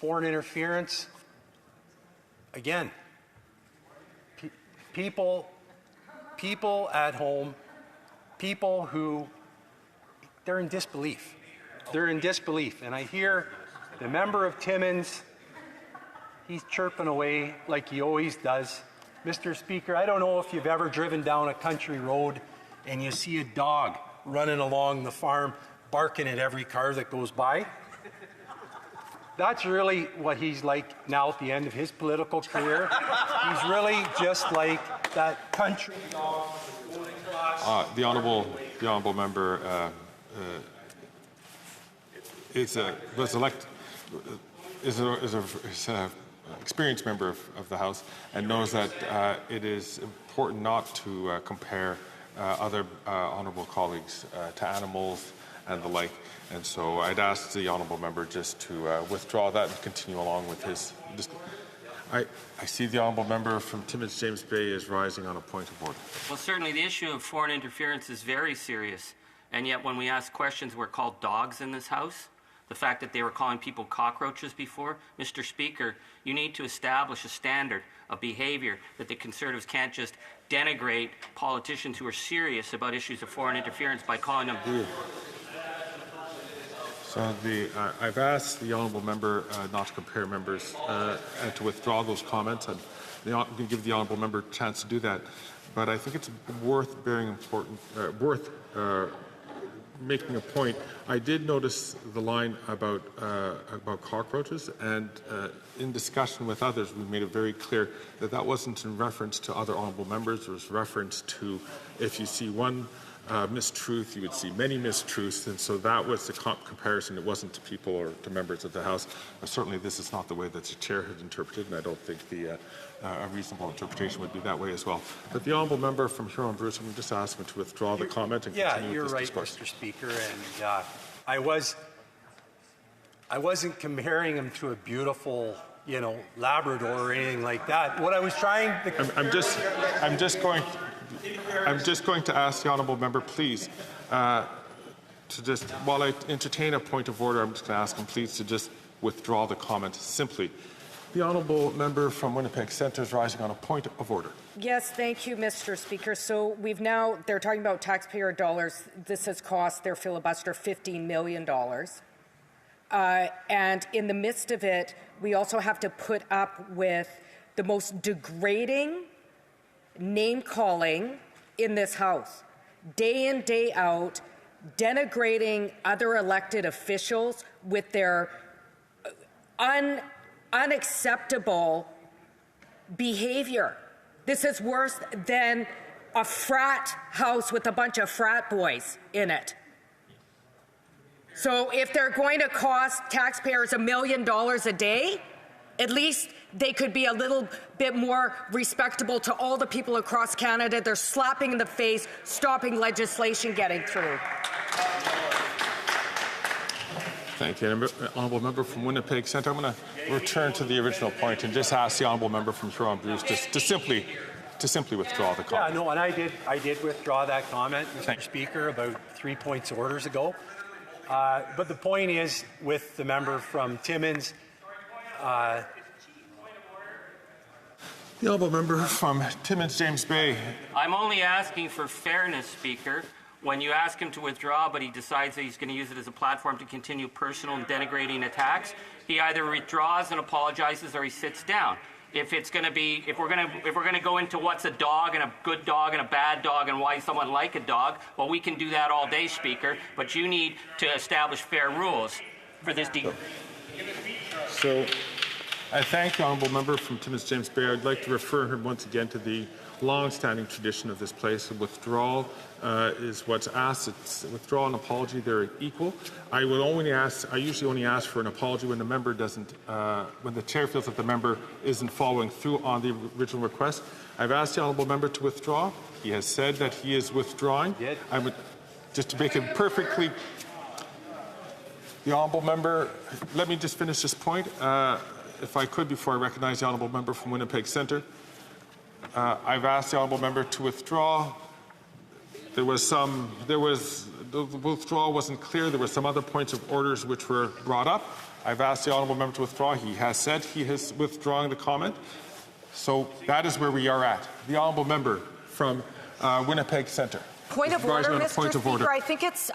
foreign interference, again, people at home, people who, they're in disbelief. They're in disbelief. And I hear the member of Timmins, he's chirping away like he always does. Mr. Speaker, I don't know if you've ever driven down a country road and you see a dog running along the farm barking at every car that goes by. That's really what he's like now at the end of his political career. He's really just like that country dog. The honourable member is an experienced member of the House and knows that it is important not to compare other honourable colleagues to animals and the like. And so I'd ask the honourable member just to withdraw that and continue along with his. I see the honourable member from Timmins James Bay is rising on a point of order. Well, certainly the issue of foreign interference is very serious, and yet when we ask questions, we're called dogs in this House. The fact that they were calling people cockroaches before. Mr. Speaker, you need to establish a standard of behavior that the Conservatives can't just denigrate politicians who are serious about issues of foreign interference by calling them. So I've asked the honourable member not to compare members and to withdraw those comments. And I'm going to give the honourable member a chance to do that. But I think it's worth making a point. I did notice the line about cockroaches, and in discussion with others, we made it very clear that that wasn't in reference to other honourable members. It was reference to if you see one mistruth, you would see many mistruths, and so that was the comparison. It wasn't to people or to members of the House. Certainly, this is not the way that the chair had interpreted, and I don't think a reasonable interpretation would be that way as well. But the honourable member from Huron-Bruce, I'm just ask him to withdraw the comment and continue with this discourse. Mr. Speaker, and I wasn't comparing him to a beautiful, Labrador or anything like that. What I was trying to... I'm just going to ask the honourable member, please, to just, while I entertain a point of order, I'm just going to ask him, please, to just withdraw the comment simply. The honourable member from Winnipeg Centre is rising on a point of order. Yes, thank you, Mr. Speaker. So they're talking about taxpayer dollars. This has cost their filibuster $15 million. And in the midst of it, we also have to put up with the most degrading name-calling in this House, day in, day out, denigrating other elected officials with their unacceptable behavior. This is worse than a frat house with a bunch of frat boys in it. So if they're going to cost taxpayers $1 million a day, at least they could be a little bit more respectable to all the people across Canada. They're slapping in the face, stopping legislation getting through. Thank you. Honourable member from Winnipeg Centre. I'm going to return to the original point and just ask the honourable member from Huron-Bruce to simply withdraw the comment. Yeah, no, and I did withdraw that comment, Mr. Speaker, about 3 points orders ago. But the point is, with the member from Timmins, the honourable member from Timmins James Bay. I'm only asking for fairness, Speaker. When you ask him to withdraw, but he decides that he's going to use it as a platform to continue personal and denigrating attacks, he either withdraws and apologizes or he sits down. If it's going to be, if we're going to go into what's a dog and a good dog and a bad dog and why someone like a dog, well, we can do that all day, Speaker. But you need to establish fair rules for this. So, I thank the honourable member from Timmins James Bay. I'd like to refer him once again to the long-standing tradition of this place. Withdrawal is what's asked. It's withdrawal and apology. They're equal. I usually only ask for an apology when the member doesn't, when the chair feels that the member isn't following through on the original request. I've asked the honourable member to withdraw. He has said that he is withdrawing. I would, just to make it perfectly, the honourable member, let me just finish this point, if I could, before I recognize the honourable member from Winnipeg Centre. I've asked the honourable member to withdraw. The withdrawal wasn't clear. There were some other points of orders which were brought up. I've asked the honourable member to withdraw. He has said he is withdrawing the comment. So that is where we are at. The honourable member from Winnipeg Centre. Point of order, Mr. Speaker. Order.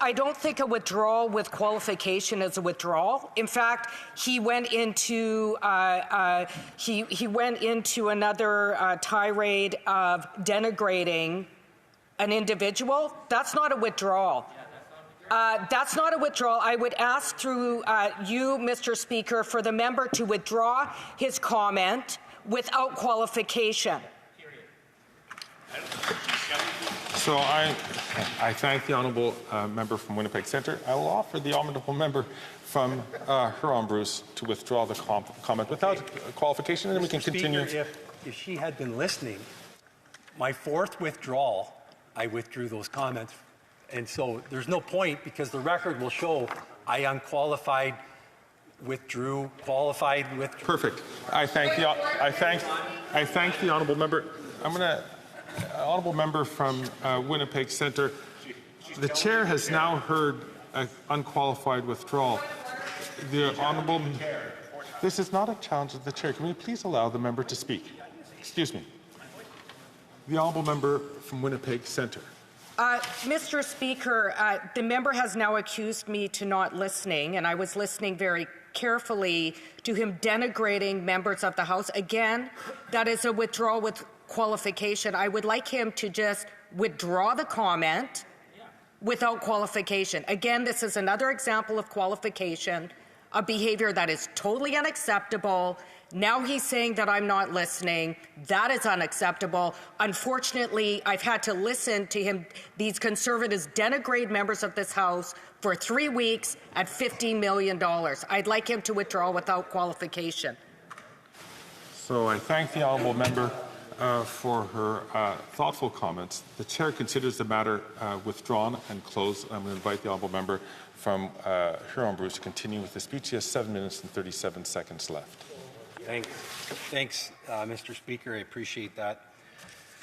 I don't think a withdrawal with qualification is a withdrawal. In fact, he went into another tirade of denigrating an individual. That's not a withdrawal. That's not a withdrawal. I would ask through you, Mr. Speaker, for the member to withdraw his comment without qualification. So I thank the honourable member from Winnipeg Centre. I will offer the honourable member from Huron-Bruce to withdraw the comment without qualification, and then we can continue. Speaker, if she had been listening, my fourth withdrawal, I withdrew those comments. And so there's no point, because the record will show I unqualified withdrew, qualified withdrew. Perfect. I thank the honourable member. I'm going to. Honourable member from Winnipeg Centre, the chair has now heard an unqualified withdrawal. The honourable. This is not a challenge of the chair. Can we please allow the member to speak? Excuse me. The honourable member from Winnipeg Centre. Mr. Speaker, the member has now accused me to not listening, and I was listening very carefully to him denigrating members of the House. Again, that is a withdrawal with qualification. I would like him to just withdraw the comment without qualification. Again, this is another example of qualification, a behavior that is totally unacceptable. Now he's saying that I'm not listening. That is unacceptable. Unfortunately, I've had to listen to him, these Conservatives denigrate members of this House for 3 weeks at $15 million. I'd like him to withdraw without qualification. So I thank the honourable member for her thoughtful comments. The chair considers the matter withdrawn and closed. I'm going to invite the honourable member from Huron-Bruce to continue with the speech. He has 7 minutes and 37 seconds left. Thanks, Mr. Speaker. I appreciate that.